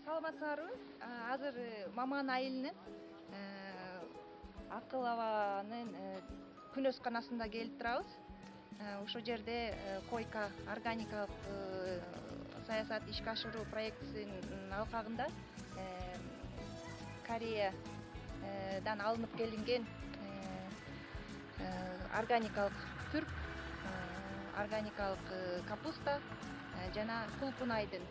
Саламатсыңарбы? Азыр маман айылынын акыл абанын күн өсканасында келип турабыз. Ошол жерде койка органикалык саясат ишке ашыруу проектисинин алкагында Кореядан алынып келинген органикалык түрк, органикалык капуста жана кулпунайдын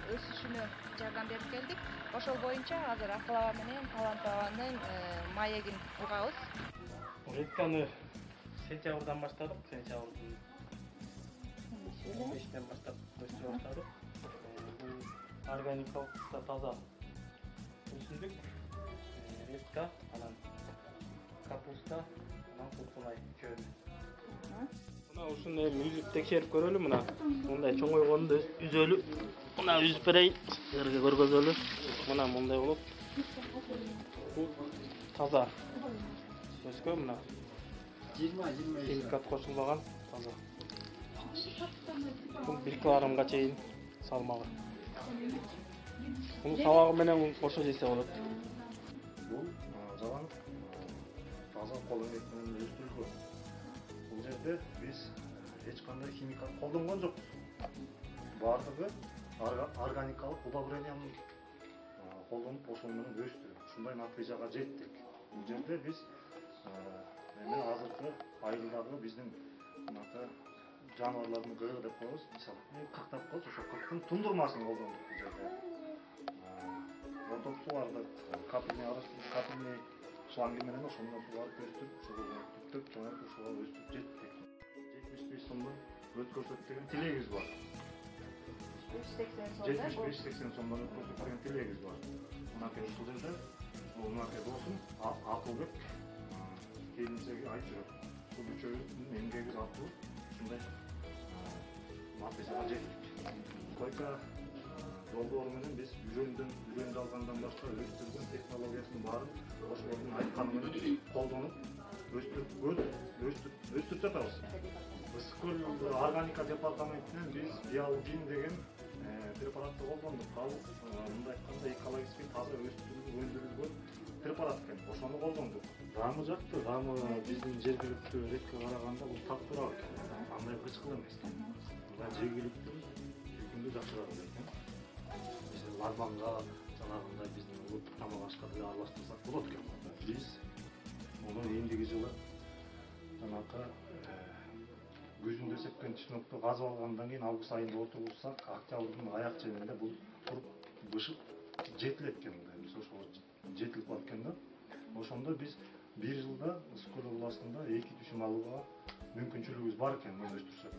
өсүшүнө жардам берип келдик. Ошол боюнча азыр акыл аба менен талант абанын маегин угабыз. Проектаны сентябрдан баштадык. Сентябрдын 15-тен баштап өстүрө баштадык. Бул органикалык таза өсүмдүк, редька, анан капуста, анан кулпунай чөбү. Мына ушуну эми үзүп текшерип көрөлү. Мына мындай чоңойгонду үзөлү. Мына үзүп берейин, силерге көргөзөлү. Мына мындай болот. Бул таза өскөн, мына 20 химикат кошулбаган таза. Бул 1 килограммга чейин салмагы. Муну сабагы менен кошо жесе болот. Бул жалаң таза кол эмгек менен өстүрүлгөн. Бул жерде биз эч кандай химикат колдонгон жокпуз. Бардыгы органикалык удобрениянын колдонуп ошол менен өстүрүп, ушундай натыйжага жеттик. Бул жерде биз эми азыркы айылдагы биздин жаныбарлардын көбү деп коебуз. Мисалы 40 деп коебуз, ошо 40тын тундурмасын колдондук бул жерде. Ротоп сууардык, капельный шланги менен ошондон суугарды өстүрүп, ошого түптөп чоңойтуп, ошого өстүрүп жеттик. 75 сомдон өткөрсөк деген тилегибиз бар. 75-80 сомдон өткөрсөк деген тилегибиз бар. Мынакей ушул жерде, мынакей досум Акылбек келинчеги айтып жүрөт. Бул үчөөбүздүн эмгеги аркылуу ушундай натыйжага жеттик. Койка жолдору менен биз үйрөнүп алгандан башка өстүргөн технологиясынын баарын ошолордун айтканы менен колдонуп өстүрүп жатабыз. Ысык көл органика департаментинен биз биалгин деген препаратты колдондук. Ал мындай айтканда экологически таза өндүрүлгөн препарат экен. Ошону колдондук. Рамы жакты, рамы биздин жергиликтүү редке караганда бул таттуураак экен. Андай кычкыл эмес. Мына жергиликтүү күндү жакшыраак экен. Биз ларбанга жанагындай биздин улуттук тамак ашка деле аралаштырсак болот экен. Биз муну эндиги жылы жанакы күзүндө сепкен чынокто казып алгандан кийин август айында отургузсак, октябрдын аяк ченинде бул туруп бышып жетилет экен. Биз ошол жетилип калат экен да. Ошондо биз 1 жылда ысык көл областында 2 түшүм алууга мүмкүнчүлүгүбүз бар экен, муну өстүрсөк.